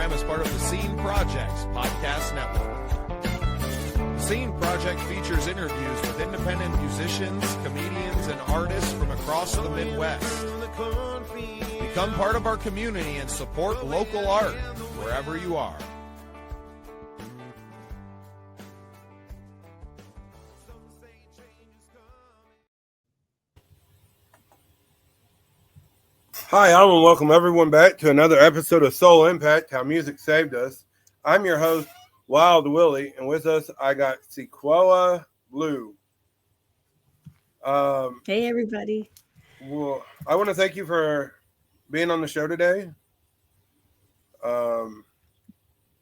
program is part of the Scene Project's podcast network. The Scene Project features interviews with independent musicians, comedians, and artists from across the Midwest. Become part of our community and support local art wherever you are. Hi, I want to welcome everyone back to another episode of Soul Impact, How Music Saved Us. I'm your host, Wild Willie, and with us, I got Sequoia Blue. Hey, everybody. Well, I want to thank you for being on the show today.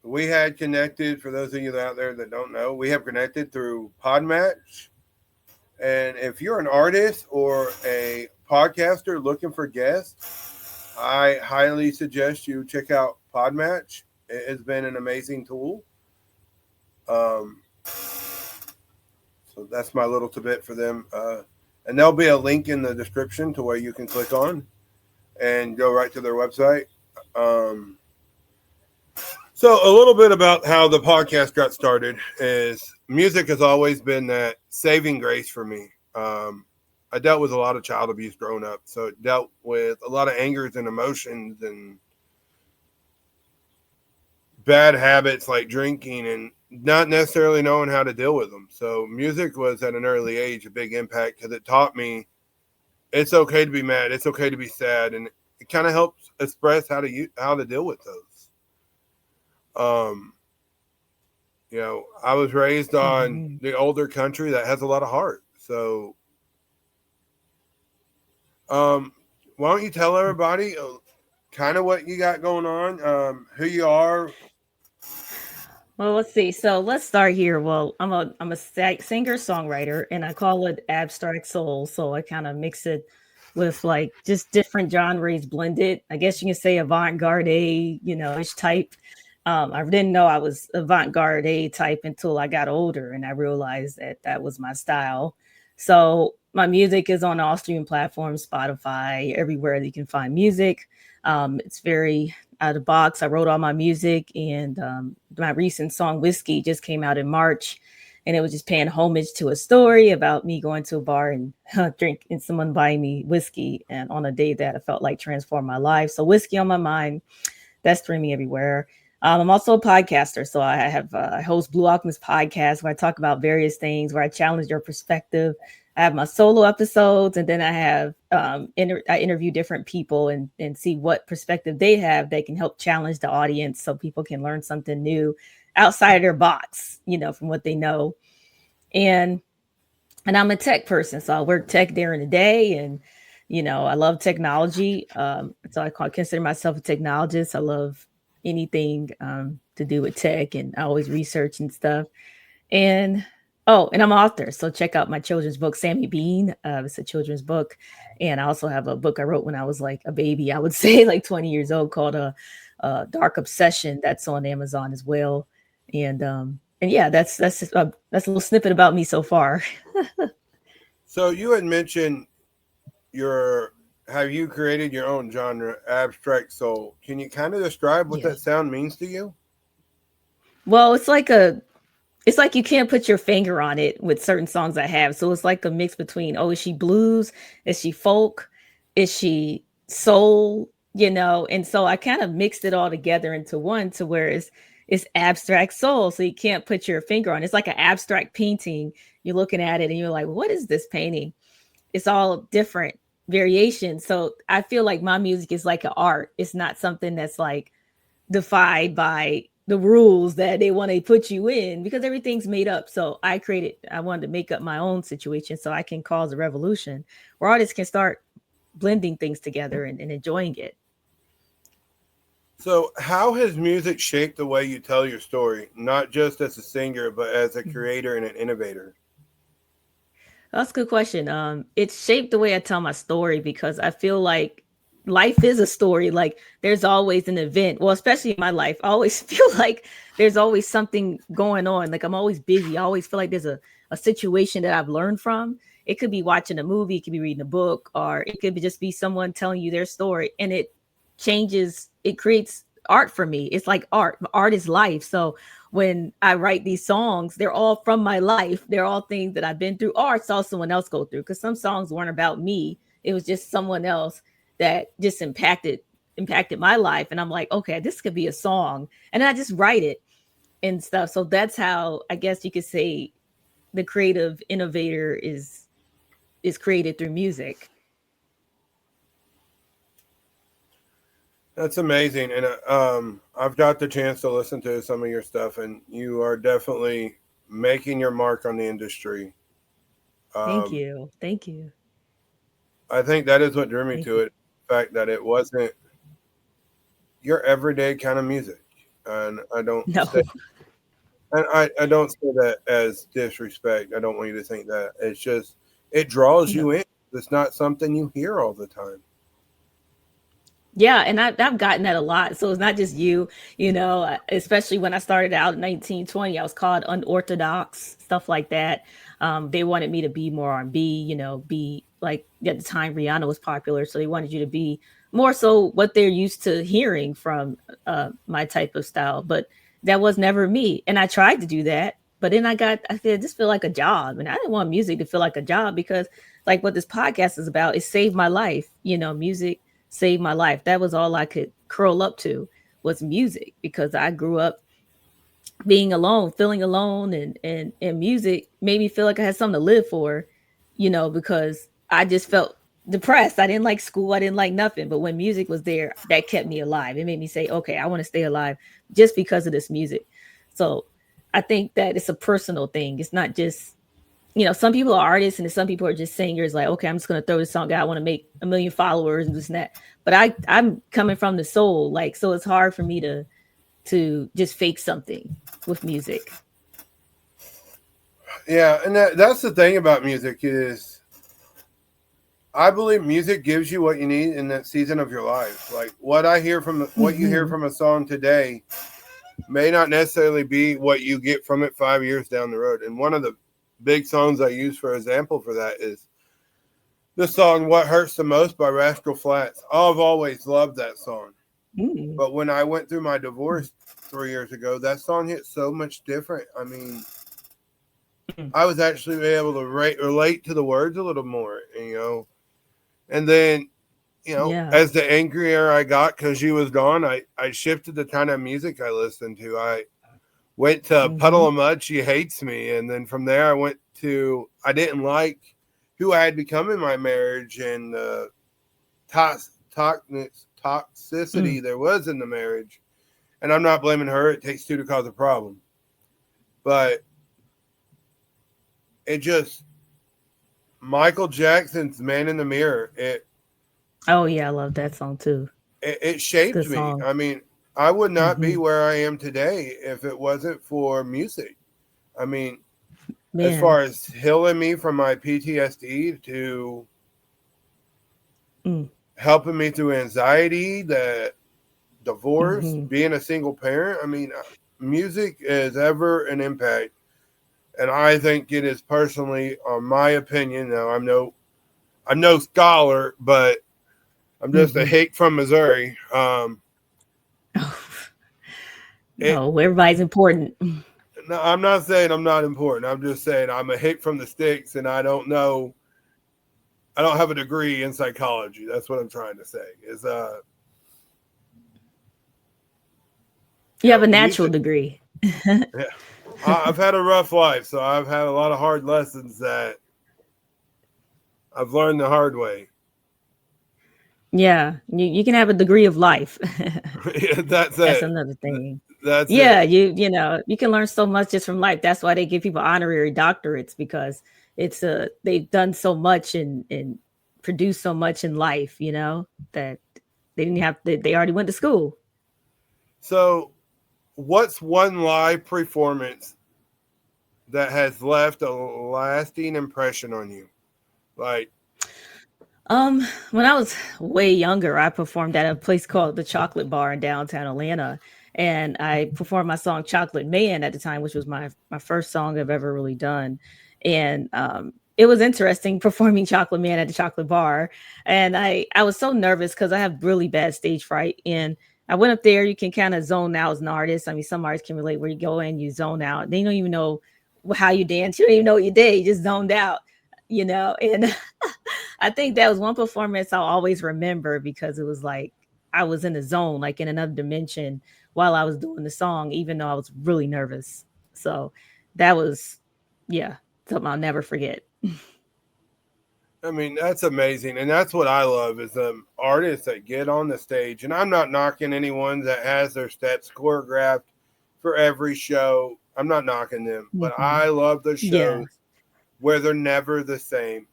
We had connected, for those of you out there that don't know, we have connected through Podmatch. And if you're an artist or a podcaster looking for guests, I highly suggest you check out Podmatch. It has been an amazing tool. So that's my little tidbit for them. And there'll be a link in the description to where you can click on and go right to their website. So a little bit about how the podcast got started is music has always been that saving grace for me. I dealt with a lot of child abuse growing up, so it dealt with a lot of angers and emotions and bad habits like drinking and not necessarily knowing how to deal with them. So music was at an early age a big impact because it taught me it's okay to be mad, it's okay to be sad, and it kind of helps express how to deal with those. I was raised on the older country that has a lot of heart. So, why don't you tell everybody kind of what you got going on, who you are? Well, let's see. So let's start here. Well, I'm a singer-songwriter, and I call it abstract soul. So I kind of mix it with like just different genres blended. I guess you can say avant-garde, ish type. I didn't know I was avant-garde type until I got older, and I realized that was my style. So my music is on all streaming platforms, Spotify, everywhere that you can find music. It's very out of the box. I wrote all my music, and my recent song Whiskey just came out in March, and it was just paying homage to a story about me going to a bar and drink and someone buying me whiskey, and on a day that I felt like transformed my life. So Whiskey on My Mind, that's streaming everywhere. I'm also a podcaster, so I host Blue Alchemist podcast where I talk about various things, where I challenge your perspective. I have my solo episodes, and then I have I interview different people and see what perspective they have. They can help challenge the audience so people can learn something new outside of their box, from what they know. And I'm a tech person, so I work tech during the day, and I love technology. So I consider myself a technologist. I love anything to do with tech, and I always research and stuff. And I'm an author, so check out my children's book, Sammy Bean. It's a children's book, and I also have a book I wrote when I was like a baby, I would say like 20 years old, called a Dark Obsession. That's on Amazon as well. And yeah, that's a little snippet about me so far. So you had mentioned have you created your own genre, abstract soul? Can you kind of describe what that sound means to you? Well, it's like you can't put your finger on it with certain songs I have. So it's like a mix between, is she blues? Is she folk? Is she soul? And so I kind of mixed it all together into one to where it's abstract soul. So you can't put your finger on it. It's like an abstract painting. You're looking at it and you're like, what is this painting? It's all different variations. So I feel like my music is like an art. It's not something that's like defied by the rules that they want to put you in, because everything's made up. So I wanted to make up my own situation so I can cause a revolution where artists can start blending things together and enjoying it. So how has music shaped the way you tell your story, not just as a singer, but as a creator and an innovator? That's a good question. It's shaped the way I tell my story because I feel like life is a story. Like there's always an event. Well, especially in my life, I always feel like there's always something going on. Like I'm always busy. I always feel like there's a situation that I've learned from. It could be watching a movie, it could be reading a book, or it could just be someone telling you their story. And it changes, it creates art for me. It's like art. Art is life. So when I write these songs, they're all from my life. They're all things that I've been through, or I saw someone else go through. Because some songs weren't about me. It was just someone else that just impacted my life. And I'm like, okay, this could be a song. And I just write it and stuff. So that's how I guess you could say the creative innovator is created through music. That's amazing. And I've got the chance to listen to some of your stuff, and you are definitely making your mark on the industry. Thank you. Thank you. I think that is what drew me to it. The fact that it wasn't your everyday kind of music. And I don't say, and I don't say that as disrespect. I don't want you to think that. It's just, it draws you in. It's not something you hear all the time. Yeah, and I've gotten that a lot. So it's not just you, especially when I started out in 1920, I was called unorthodox, stuff like that. They wanted me to be more R&B, be like at the time Rihanna was popular. So they wanted you to be more so what they're used to hearing from my type of style. But that was never me. And I tried to do that. But then I just feel like a job. And I didn't want music to feel like a job because like what this podcast is about, it saved my life. Music saved my life. That was all I could curl up to was music because I grew up being alone, feeling alone, and music made me feel like I had something to live for, because I just felt depressed. I didn't like school. I didn't like nothing. But when music was there, that kept me alive. It made me say, okay, I want to stay alive just because of this music. So I think that it's a personal thing. It's not just, some people are artists and some people are just singers like, okay, I'm just going to throw this song out. I want to make 1 million followers and this and that. But I'm coming from the soul. Like, so it's hard for me to just fake something with music. Yeah. And that's the thing about music is I believe music gives you what you need in that season of your life. Like what I hear from what you hear from a song today may not necessarily be what you get from it 5 years down the road. And one of the big songs I use for example for that is the song What Hurts the Most by Rascal Flatts. I've always loved that song. But when I went through my divorce 3 years ago, that song hit so much different. I mean, I was actually able to relate to the words a little more, and then, as the angrier I got because she was gone, I shifted the kind of music I listened to. I went to Puddle of Mud, She Hates Me. And then from there, I went to, I didn't like who I had become in my marriage and the toxicity there was in the marriage. And I'm not blaming her. It takes two to cause a problem. But it just, Michael Jackson's Man in the Mirror. Oh, yeah, I love that song too. It shaped me. I mean, I would not be where I am today if it wasn't for music. I mean, as far as healing me from my PTSD to helping me through anxiety, the divorce, being a single parent. I mean, music is ever an impact. And I think it is personally, on my opinion, now I'm no scholar, but I'm just a hick from Missouri. Everybody's important. No, I'm not saying I'm not important. I'm just saying I'm a hick from the sticks, and I don't have a degree in psychology. That's what I'm trying to say. You have a natural degree. Yeah. I've had a rough life, so I've had a lot of hard lessons that I've learned the hard way. Yeah, you can have a degree of life. Yeah, that's another thing. That's it. You can learn so much just from life. That's why they give people honorary doctorates, because it's they've done so much and produced so much in life, that they didn't have they already went to school. So what's one live performance that has left a lasting impression on you? Like, when I was way younger, I performed at a place called the Chocolate Bar in downtown Atlanta, and I performed my song Chocolate Man at the time, which was my first song I've ever really done. And it was interesting performing Chocolate Man at the Chocolate Bar. And I was so nervous because I have really bad stage fright. And I went up there. You can kind of zone out as an artist. I mean, some artists can relate where you go in, you zone out. They don't even know how you dance. You don't even know what you did. You just zoned out, you know. And I think that was one performance I'll always remember because it was like I was in a zone, like in another dimension while I was doing the song, even though I was really nervous. So that was, yeah, something I'll never forget. I mean, that's amazing. And that's what I love is artists that get on the stage. And I'm not knocking anyone that has their steps choreographed for every show. I'm not knocking them. But Mhm. I love the Yeah. shows where they're never the same.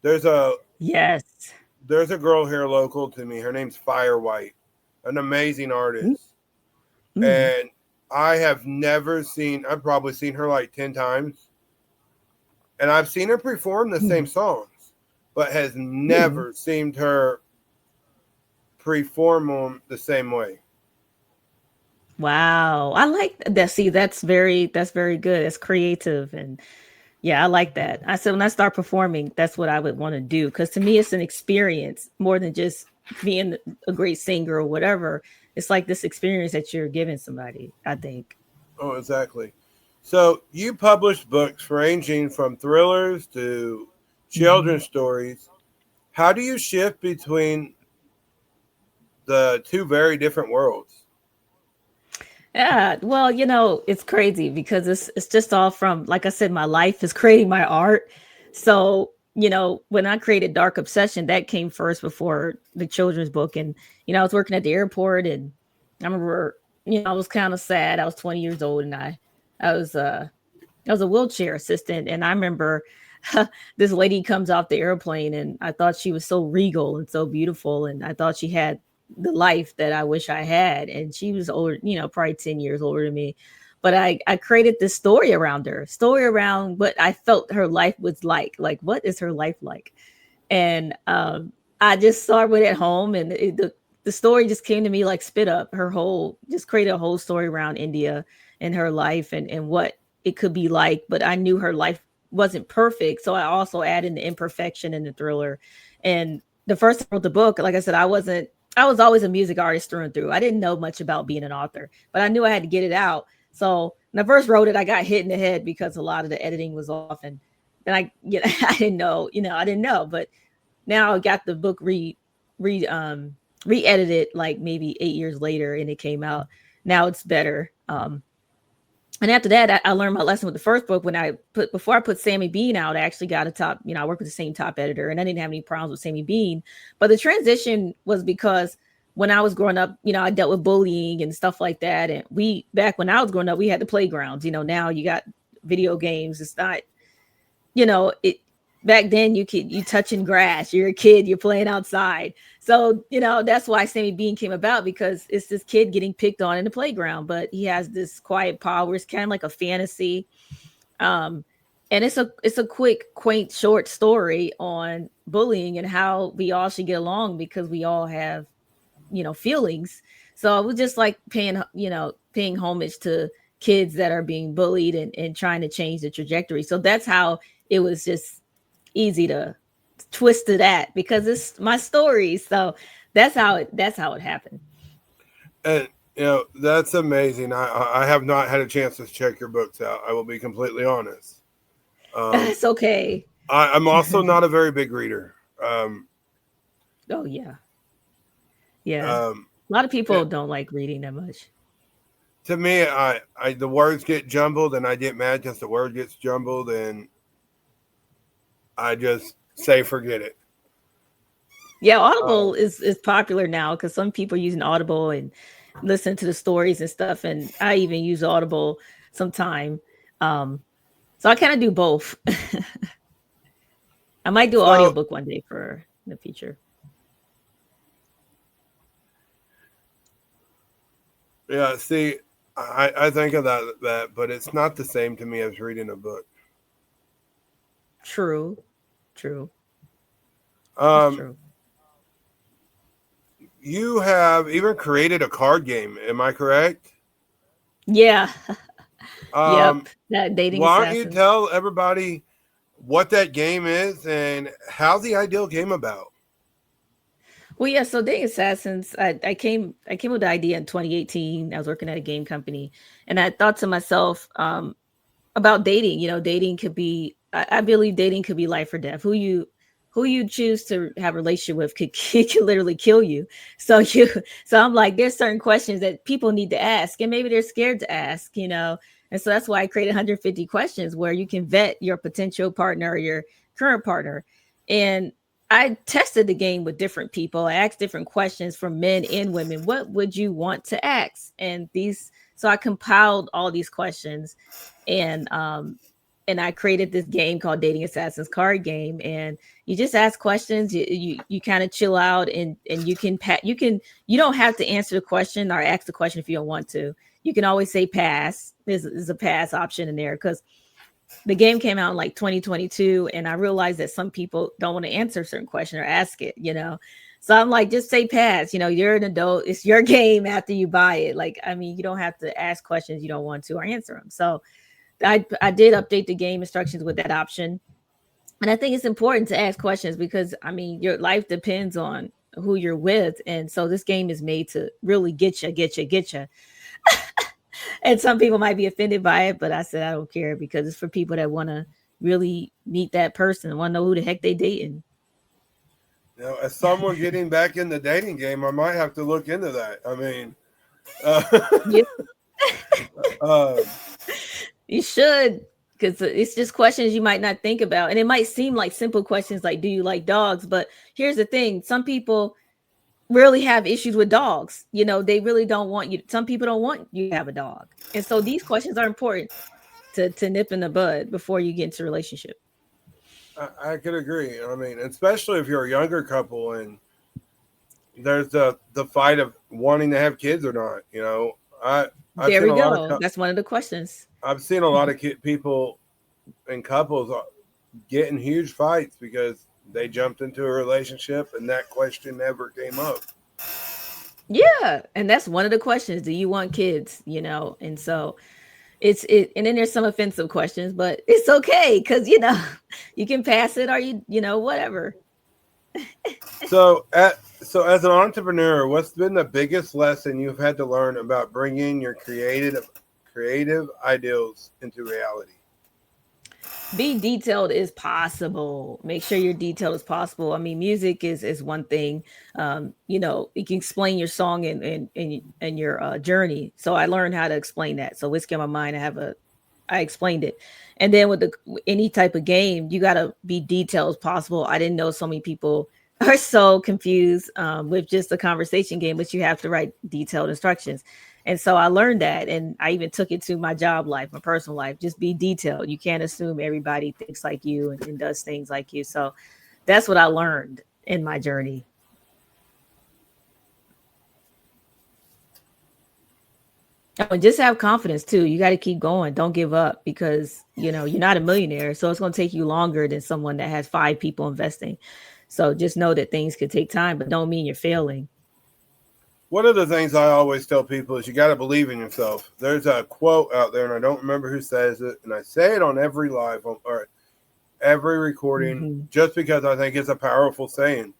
There's a Yes. girl here local to me. Her name's Fire White, an amazing Mm, artist. mm, And I have never seen, I've probably seen her like 10 times. And I've seen her perform the same mm, songs, but has mm. never seen her perform them the same way. Wow. I like that. See, that's very good. It's creative. And yeah, I like that. I said when I start performing, that's what I would want to do. Cause to me, it's an experience more than just being a great singer or whatever. It's like this experience that you're giving somebody, I think. Oh, exactly. So you publish books ranging from thrillers to Mhm. children's stories. How do you shift between the two very different worlds? Yeah, well, it's crazy because it's just all from, like I said, my life is creating my art. So, when I created Dark Obsession, that came first before the children's book. And, I was working at the airport and I remember, I was kind of sad. I was 20 years old and I was I was a wheelchair assistant. And I remember this lady comes off the airplane and I thought she was so regal and so beautiful. And I thought she had the life that I wish I had. And she was older, probably 10 years older than me. But I created this story around her, story around what I felt her life was like. Like, what is her life like? And I just started at home, and the story just came to me like spit up. Her whole just created a whole story around India and her life and what it could be like. But I knew her life wasn't perfect, so I also added the imperfection in the thriller. And the first time I wrote the book, like I said, I wasn't. I was always a music artist through and through. I didn't know much about being an author, but I knew I had to get it out. So when I first wrote it, I got hit in the head because a lot of the editing was off, and then I didn't know, I didn't know, but now I got the book re-edited like maybe 8 years later, and it came out. Now it's better. And after that, I learned my lesson with the first book. Before I put Sammy Bean out, I actually got a top. I worked with the same top editor, and I didn't have any problems with Sammy Bean. But the transition was because when I was growing up, I dealt with bullying and stuff like that. And back when I was growing up, we had the playgrounds. Now you got video games. It's not, it back then you touching grass, you're a kid, you're playing outside. So that's why Sammy Bean came about, because it's this kid getting picked on in the playground, but he has this quiet power. It's kind of like a fantasy. um and it's a quick, quaint, short story on bullying and how we all should get along, because we all have feelings. So I was just like paying homage to kids that are being bullied and trying to change the trajectory. So that's how it was just easy to twist to that, because it's my story. So that's how it happened. And that's amazing. I have not had a chance to check your books out. I will be completely honest. It's okay. I'm also not a very big reader. Oh yeah. Yeah. Um, A lot of yeah, people don't like reading that much. to me, I the words get jumbled, and I get mad because the word gets jumbled, and I just say forget it. Yeah, Uh, Audible is popular now because some people are using Audible and listen to the stories and stuff. And I even use Audible sometime. Um, so I kind of do both. I might do an so audiobook one day for the future. yeah, see, I think of that, but it's not the same to me as reading a book. True. True. That's Um, true. you have even created a card game. Am I correct? Yeah. Yep. Um, That dating why don't you assassins. tell everybody what that game is and how the ideal came about? Well, yeah. So Dating Assassins, I came with the idea in 2018. I was working at a game company, and I thought to myself about dating. You know, dating could be. I believe dating could be life or death. Who you choose to have a relationship with could can literally kill you. So I'm like, there's certain questions that people need to ask, and maybe they're scared to ask. You know, and so that's why I created 150 questions where you can vet your potential partner or your current partner, and I tested the game with different people. I asked different questions from men and women. What would you want to ask? So I compiled all these questions, and I created this game called Dating Assassins card game. And you just ask questions. You kind of chill out, and you don't have to answer the question or ask the question if you don't want to. You can always say pass. There's a pass option in there because the game came out in like 2022, and I realized that some people don't want to answer a certain question or ask it, you know. So I'm like, just say pass. You know, you're an adult. It's your game after you buy it. Like, I mean, you don't have to ask questions you don't want to or answer them. So I did update the game instructions with that option. And I think it's important to ask questions because, I mean, your life depends on who you're with. And so this game is made to really get you. And some people might be offended by it, but I said I don't care because it's for people that want to really meet that person, want to know who the heck they dating. You know, as someone getting back in the dating game, I might have to look into that. I mean, you should, because it's just questions you might not think about, and it might seem like simple questions like, "Do you like dogs?" But here's the thing: some people really have issues with dogs. You know, they really don't want you. Some people don't want you to have a dog. And so these questions are important to nip in the bud before you get into a relationship. I could agree. I mean, especially if you're a younger couple and there's the fight of wanting to have kids or not, you know. There we go. That's one of the questions. I've seen a lot of people and couples get in huge fights because they jumped into a relationship and that question never came up. Yeah. And that's one of the questions. Do you want kids? You know, and so and then there's some offensive questions, but it's okay because, you know, you can pass it or you know, whatever. So as an entrepreneur, what's been the biggest lesson you've had to learn about bringing your creative ideals into reality? Be detailed is possible. Make sure you're detailed as possible. I mean, music is one thing. You know, you can explain your song and your journey. So I learned how to explain that. So Whiskey on My Mind, I explained it. And then with any type of game, you got to be detailed as possible. I didn't know so many people are so confused with just a conversation game, but you have to write detailed instructions. And so I learned that, and I even took it to my job life, my personal life. Just be detailed. You can't assume everybody thinks like you and does things like you. So that's what I learned in my journey. And just have confidence too. You got to keep going. Don't give up because, you know, you're not a millionaire. So it's going to take you longer than someone that has 5 people investing. So just know that things could take time, but don't mean you're failing. One of the things I always tell people is you got to believe in yourself. There's a quote out there, and I don't remember who says it, and I say it on every live or every recording just because I think it's a powerful saying.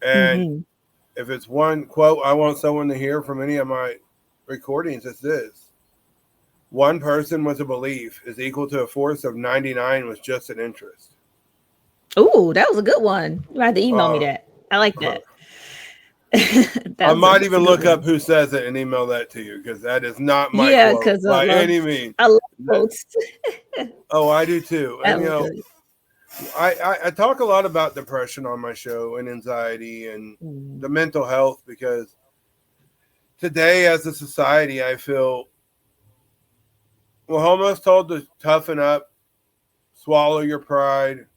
And if it's one quote I want someone to hear from any of my recordings, it's this: one person with a belief is equal to a force of 99 with just an interest. Ooh, that was a good one. You had to email me that. I like that. I might even look up who says it and email that to you because that is not my quote by any means. I love quotes. Oh, I do too. And you know, I talk a lot about depression on my show and anxiety and the mental health because today as a society, I feel we're almost told to toughen up, swallow your pride,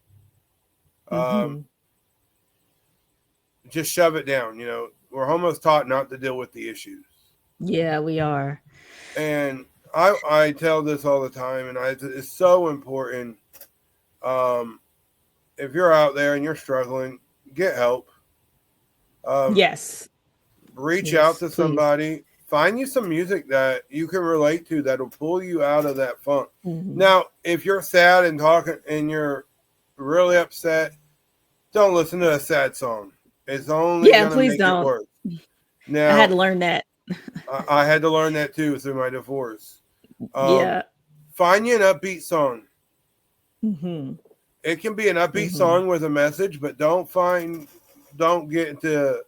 just shove it down. You know, we're almost taught not to deal with the issues. Yeah, we are. And I tell this all the time, and it's so important. If you're out there and you're struggling, get help. Yes. Reach out to somebody. Find you some music that you can relate to that'll pull you out of that funk. Now, if you're sad and talking and you're really upset, don't listen to a sad song. It's only Yeah, going to please make it don't. worse. I had Now, to learn that. I had to learn that too through my divorce. Yeah. Find you an upbeat song. Mm-hmm. It can be an upbeat song with a message, but don't get into,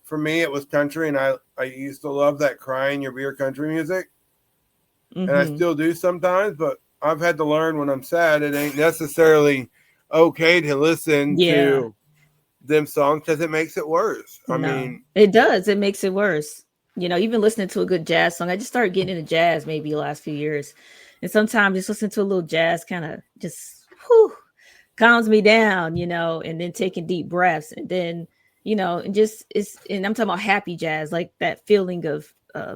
for me, it was country, and I used to love that crying your beer country music. And I still do sometimes, but I've had to learn when I'm sad, it ain't necessarily okay to listen Yeah. to them songs because it makes it worse. I No, mean, it does. It makes it worse. Even listening to a good jazz song. I just started getting into jazz maybe the last few years. And sometimes just listening to a little jazz kind of just calms me down, and then taking deep breaths. And then, and I'm talking about happy jazz, like that feeling of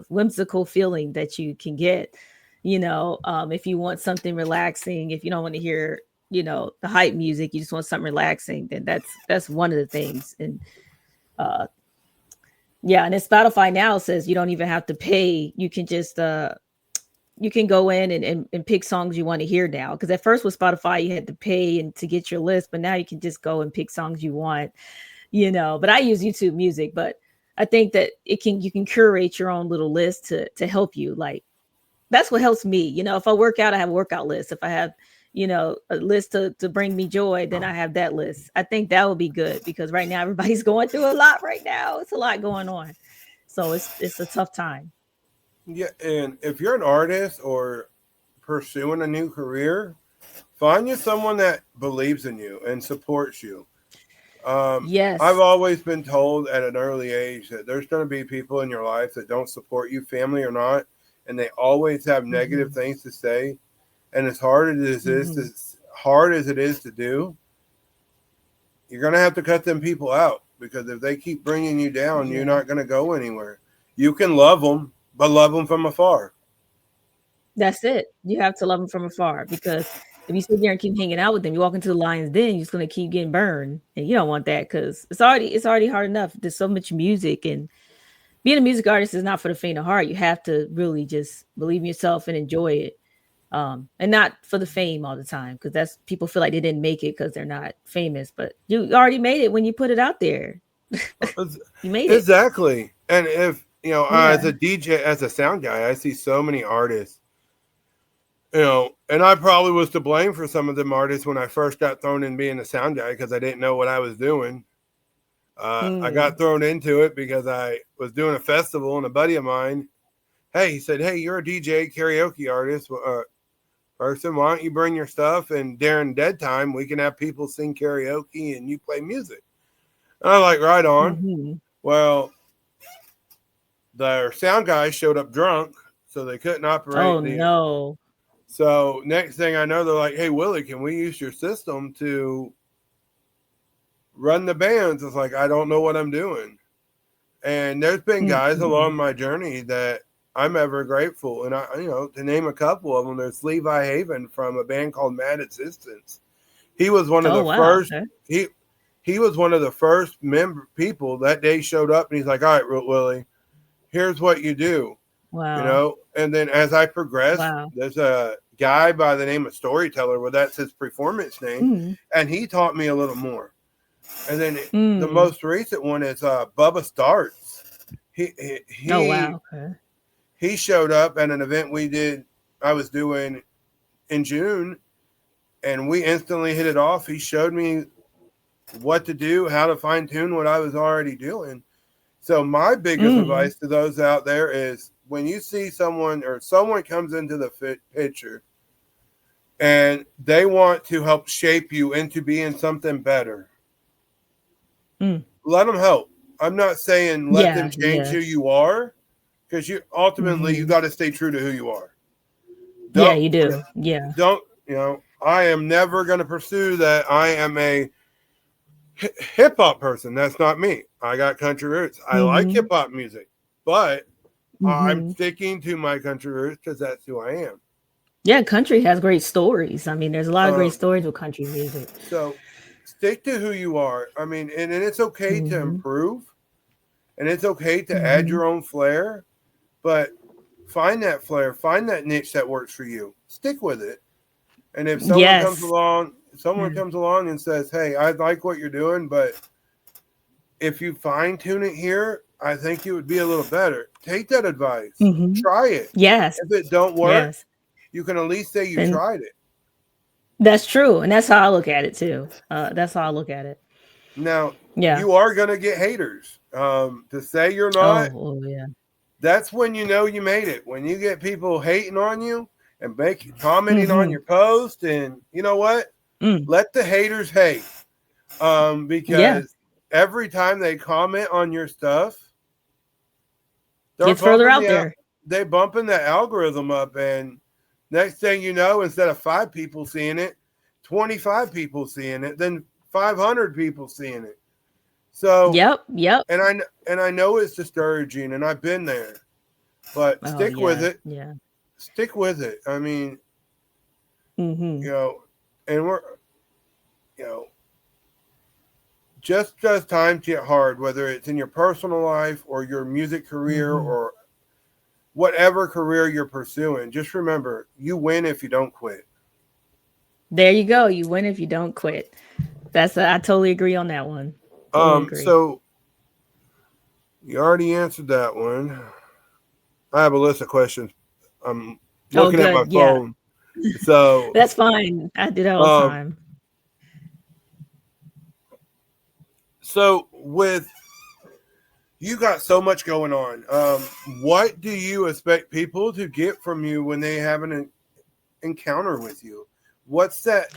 whimsical feeling that you can get, if you want something relaxing, if you don't want to hear, the hype music, you just want something relaxing, then that's one of the things. And yeah, and then Spotify now says you don't even have to pay. You can just you can go in and pick songs you want to hear now. Because at first with Spotify you had to pay and to get your list, but now you can just go and pick songs you want, But I use YouTube Music, but I think that you can curate your own little list to help you. Like that's what helps me. If I work out, I have a workout list. If I have, a list to bring me joy, then I have that list. I think that would be good because right now everybody's going through a lot right now. It's a lot going on. So it's a tough time. yeah. And if you're an artist or pursuing a new career, find you someone that believes in you and supports you. Yes. I've always been told at an early age that there's going to be people in your life that don't support you, family or not, and they always have negative things to say. And as hard as it is to do, you're going to have to cut them people out because if they keep bringing you down, you're not going to go anywhere. You can love them, but love them from afar. That's it. You have to love them from afar because if you sit there and keep hanging out with them, you walk into the lion's den, you're just going to keep getting burned, and you don't want that because it's already hard enough. There's so much music, and being a music artist is not for the faint of heart. You have to really just believe in yourself and enjoy it. And not for the fame all the time, because that's people feel like they didn't make it because they're not famous, but you already made it when you put it out there. You made it. Exactly. And if as Yeah. a DJ, as a sound guy, I see so many artists, and I probably was to blame for some of them artists when I first got thrown in being a sound guy because I didn't know what I was doing. I got thrown into it because I was doing a festival and a buddy of mine, he said, "Hey, you're a DJ karaoke artist. Person, why don't you bring your stuff and during dead time we can have people sing karaoke and you play music?" And I'm like, right on. Well, their sound guy showed up drunk, so they couldn't operate. Oh no. So next thing I know, they're like, "Hey, Willie, can we use your system to run the bands?" It's like, I don't know what I'm doing. And there's been guys along my journey that I'm ever grateful. And to name a couple of them, there's Levi Haven from a band called Mad Assistance. He was one of the first. Okay. He was one of the first people that day showed up, and he's like, "All right, Willie, here's what you do." Wow. And then as I progressed, there's a guy by the name of Storyteller, where that's his performance name, and he taught me a little more. And then the most recent one is Bubba Starts. Oh wow. Okay. He showed up at an event I was doing in June, and we instantly hit it off. He showed me what to do, how to fine tune what I was already doing. So my biggest advice to those out there is when you see someone or someone comes into the picture and they want to help shape you into being something better, let them help. I'm not saying let them change who you are, because you ultimately you got to stay true to who you are. You do. Yeah. Don't, I am never going to pursue that I am a hip hop person. That's not me. I got country roots. I like hip hop music, but I'm sticking to my country roots because that's who I am. Yeah, country has great stories. I mean, there's a lot of great stories with country music. So stick to who you are. I mean, and it's okay to improve, and it's okay to add your own flair, but find that flair, find that niche that works for you. Stick with it. And if someone comes along and says, "Hey, I like what you're doing, but if you fine tune it here, I think it would be a little better. Take that advice. Mhm. Try it. Yes. If it don't work, Yes. you can at least say you Then tried it. that's true. And that's how I look at it too. That's how I look at it. Now, Yeah. you are going to get haters. To say you're not, Oh yeah. that's when you know you made it. When you get people hating on you and commenting on Mhm. your post, and you know what? Mm. Let the haters hate. Yeah. Because every time they comment on your stuff, they're Gets further bumping out there. they bumping the algorithm up, and next thing you know, instead of 5 people seeing it, 25 people seeing it, then 500 people seeing it. So Yep. and I know it's discouraging, and I've been there, but Oh stick with yeah. it. Yeah. Stick with it. I mean, Mhm. you know, and we're, you know, just as times get hard, whether it's in your personal life or your music career Mhm. or whatever career you're pursuing, just remember, you win if you don't quit. There you go. You win if you don't quit. I totally agree on that one. Totally agree. So you already answered that one. I have a list of questions. I'm looking at my good. Yeah. phone. So That's fine. I do that all the time. So with you got so much going on, what do you expect people to get from you when they have an encounter with you? What's that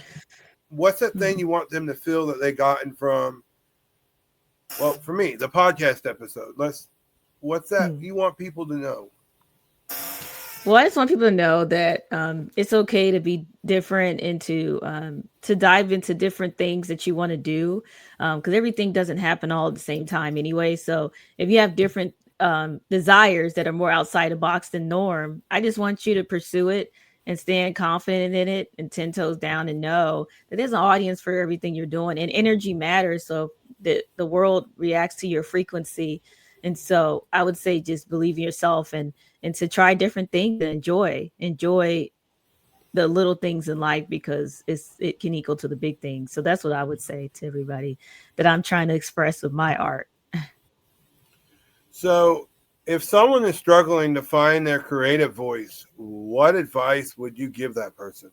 thing you want them to feel that they gotten from, well, for me, the podcast episode? What's that you want people to know? Well, I just want people to know that it's okay to be different and to dive into different things that you want to do, because everything doesn't happen all at the same time anyway. So if you have different desires that are more outside the box than norm, I just want you to pursue it and stand confident in it and 10 toes down and know that there's an audience for everything you're doing, and energy matters. So the world reacts to your frequency. And so I would say just believe in yourself and to try different things and enjoy the little things in life, because it can equal to the big things. So that's what I would say to everybody that I'm trying to express with my art. So if someone is struggling to find their creative voice, what advice would you give that person?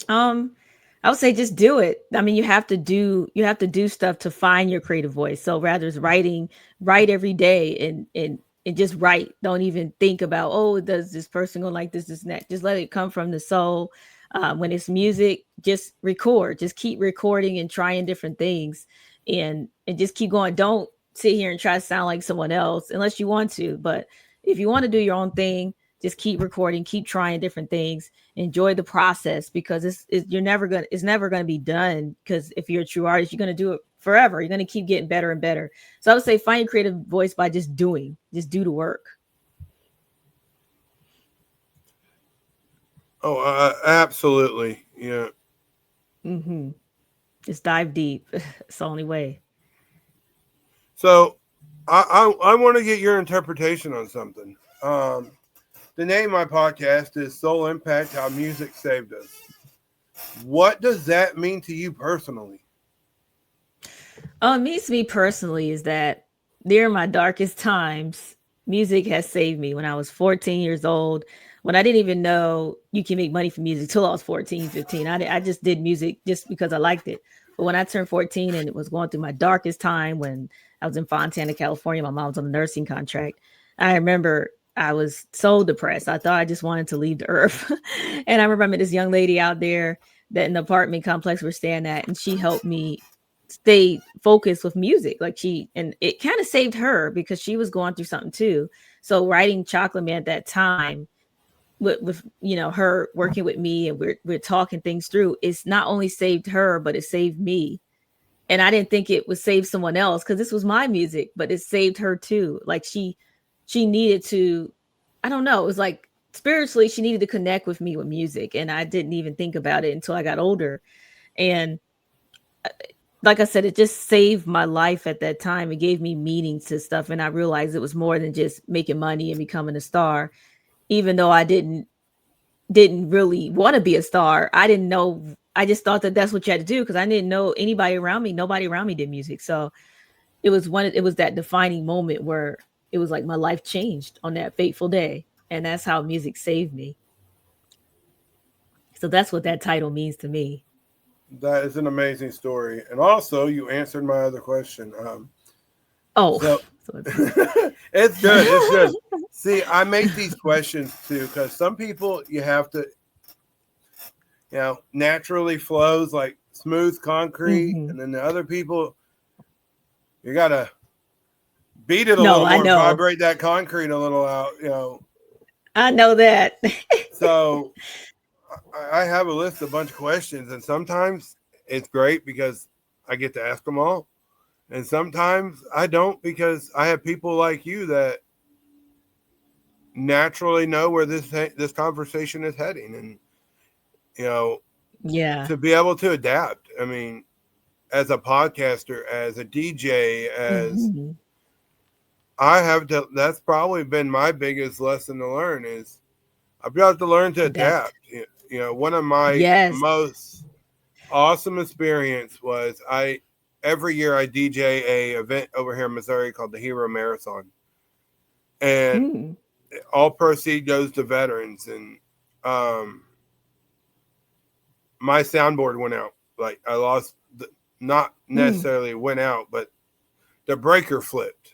I would say just do it. I mean, you have to do stuff to find your creative voice. So rather it's write every day and just write. Don't even think about, oh, does this person go like this and that. Just let it come from the soul. When it's music, just record. Just keep recording and trying different things, and just keep going. Don't sit here and try to sound like someone else unless you want to. But if you want to do your own thing, just keep recording, keep trying different things, enjoy the process, because it's never gonna be done. Because if you're a true artist, you're gonna do it forever. You're gonna keep getting better and better. So I would say find your creative voice by just do the work. Oh, absolutely. Yeah. Mm-hmm. Just dive deep. It's the only way. So I want to get your interpretation on something. The name of my podcast is Soul Impact, How Music Saved Us. What does that mean to you personally? It means to me personally is that during my darkest times, music has saved me. When I was 14 years old, when I didn't even know you can make money from music till I was 14, 15. I just did music just because I liked it. But when I turned 14 and it was going through my darkest time, when I was in Fontana, California, my mom was on a nursing contract. I remember I was so depressed. I thought I just wanted to leave the earth. And I remember I met this young lady out there that in the apartment complex we're staying at, and she helped me stay focused with music. And it kind of saved her because she was going through something too. So writing Chocolate Man at that time with her working with me, and we're talking things through, it's not only saved her, but it saved me. And I didn't think it would save someone else because this was my music, but it saved her too. Like she needed to, I don't know, it was like spiritually she needed to connect with me with music, and I didn't even think about it until I got older. And like I said, it just saved my life at that time. It gave me meaning to stuff, and I realized it was more than just making money and becoming a star. Even though I didn't really want to be a star, I didn't know. I just thought that that's what you had to do because I didn't know anybody around me. Nobody around me did music. So it was that defining moment where it was like my life changed on that fateful day. And that's how music saved me. So that's what that title means to me. That is an amazing story. And also, you answered my other question. Oh, So so it's good. It's good. See, I make these questions too because some people you have to, naturally flows like smooth concrete, mhm. and then the other people you gotta beat it a No, little I more, know. vibrate that concrete a little out. I know that. So I have a bunch of questions, and sometimes it's great because I get to ask them all, and sometimes I don't because I have people like you that naturally know where this conversation is heading, and Yeah. to be able to adapt. I mean, as a podcaster, as a DJ, as Mhm. I have to. That's probably been my biggest lesson to learn is I've got to learn to Adapt. adapt. One of my Yes. most awesome experience was every year I DJ a event over here in Missouri called the Hero Marathon, and Mm. all proceed goes to veterans. And my soundboard went out. Like I lost, not Mm. necessarily went out, but the breaker flipped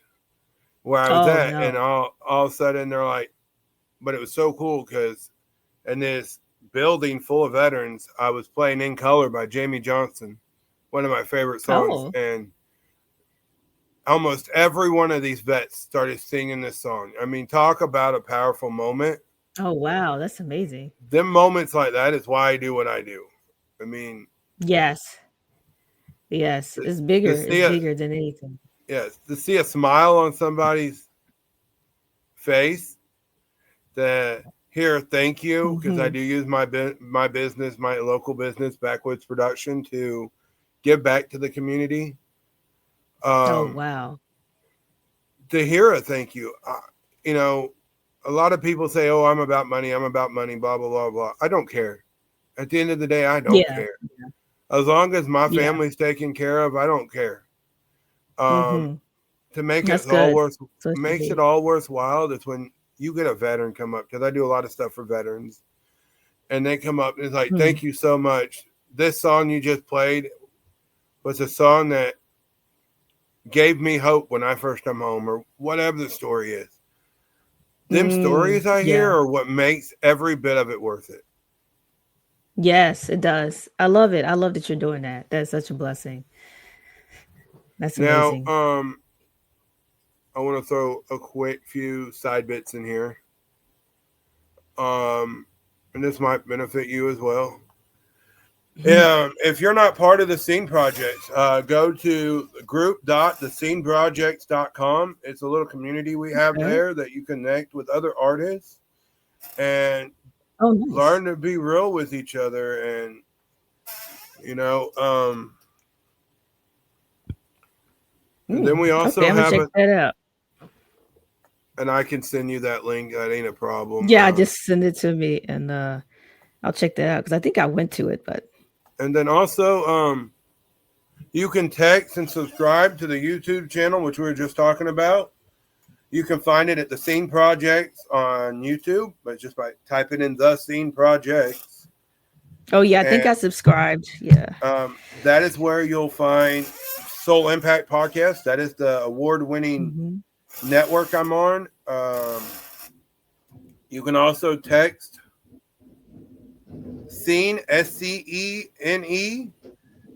where I was Oh at, and no. all of a sudden they're like, but it was so cool because in this building full of veterans, I was playing In Color by Jamie Johnson, one of my favorite songs, Oh. and almost every one of these vets started singing this song. I mean, talk about a powerful moment. Oh wow, that's amazing. Them moments like that is why I do what I do. I mean, Yes. Yes. to, It's to bigger. It's see a bigger than anything. yes, to see a smile on somebody's face, that here, thank you, because I Mhm. do use my business, my local business, Backwoods Production, to give back to the community. Oh Um, wow. to hear a thank you, you know, a lot of people say, "Oh, I'm about money. I'm about money." Blah blah blah blah. I don't care. At the end of the day, I don't Yeah. care. As long as my Yeah. family's taken care of, I don't care. Um, Mhm. to make That's it all good. worth So it should makes it be. all worthwhile is when you get a veteran come up, because I do a lot of stuff for veterans, and they come up and it's like, Mm. "Thank you so much. This song you just played was a song that gave me hope when I first come home," or whatever the story is. Them Mm. stories I hear Yeah. are what makes every bit of it worth it. Yes, it does. I love it. I love that you're doing that. That's such a blessing. That's Now, amazing. I want to throw a quick few side bits in here. And this might benefit you as well. Mhm. If you're not part of the Scene Project, go to group.thesceneprojects.com. It's a little community we have Okay. there that you connect with other artists and Oh, nice. learn to be real with each other. And, you know, um, and then we Okay, also I'm gonna have check it, that out. and I can send you that link. That ain't a problem. Yeah, just send it to me and I'll check that out because I think I went to it, but And then also, you can text and subscribe to the YouTube channel, which we were just talking about. You can find it at The Scene Projects on YouTube, but just by typing in The Scene Projects. oh yeah, I think And I subscribed. Yeah. that is where you'll find Soul Impact Podcast. That is the award-winning Mhm. network I'm on. You can also text Scene, SCENE,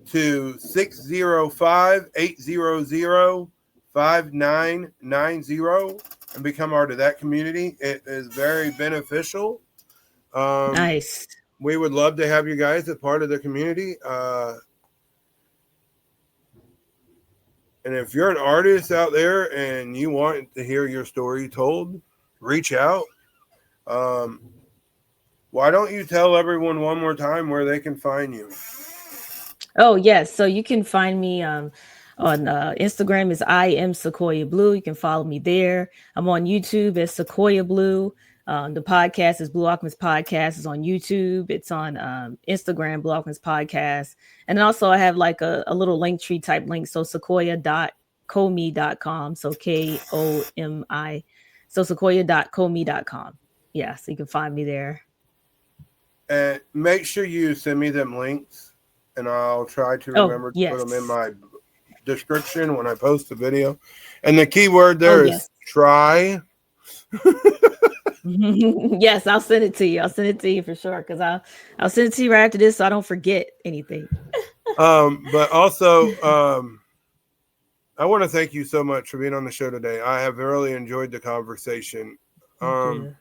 to 605-800-5990 and become part of that community. It is very beneficial. Nice. We would love to have you guys as part of the community. And if you're an artist out there and you want to hear your story told, reach out. Um, why don't you tell everyone one more time where they can find you? Oh yes, so you can find me on Instagram is I am Sequoia Blue. You can follow me there. I'm on YouTube as Sequoia Blue. The podcast is Blue Alchemist Podcast. Is on YouTube. It's on Instagram, Blue Alchemist Podcast, and then also I have like a little link tree type link. So Sequoia sequoia.comi.com. So KOMI. So sequoia.comi.com. Yeah, so you can find me there. And make sure you send me them links, and I'll try to remember to put them in my description when I post the video. And the key word there is try. Yes, I'll send it to you. I'll send it to you for sure, because I'll send it to you right after this so I don't forget anything. But also, I want to thank you so much for being on the show today. I have really enjoyed the conversation. Thank you.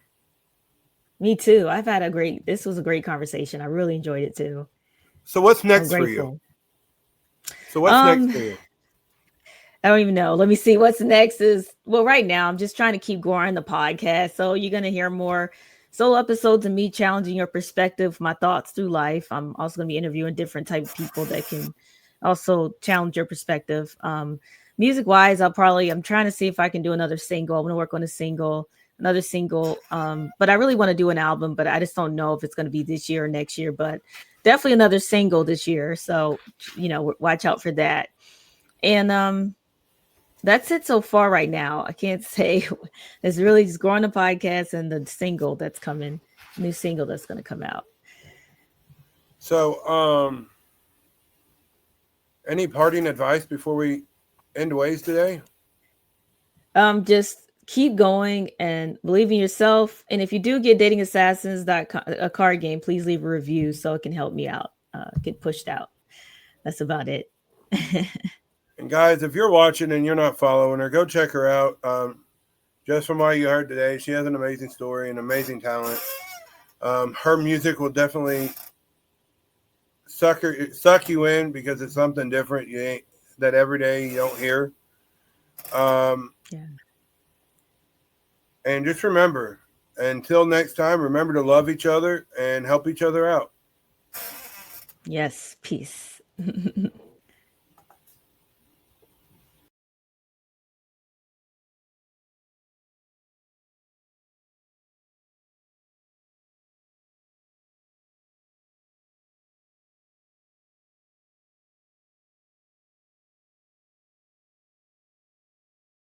Me too. This was a great conversation. I really enjoyed it too. So what's next for you? So what's next for you? I don't even know. Let me see. What's next right now I'm just trying to keep growing the podcast. So you're going to hear more solo episodes of me challenging your perspective, my thoughts through life. I'm also going to be interviewing different type of people that can also challenge your perspective. Music wise, I'm trying to see if I can do another single. I'm going to work on another single. But I really want to do an album, but I just don't know if it's going to be this year or next year, but definitely another single this year. So, watch out for that. And, that's it so far right now. I can't say. It's really just growing the podcast and the single that's coming, new single that's going to come out. So, any parting advice before we end ways today? Just keep going and believe in yourself. And if you do get Dating Assassins, a card game, please leave a review so it can help me out, get pushed out. That's about it. And guys, if you're watching and you're not following her, go check her out. Just from what you heard today, she has an amazing story and amazing talent. Her music will definitely suck you in because it's something different that every day you don't hear. And just remember, until next time, remember to love each other and help each other out. Yes, peace.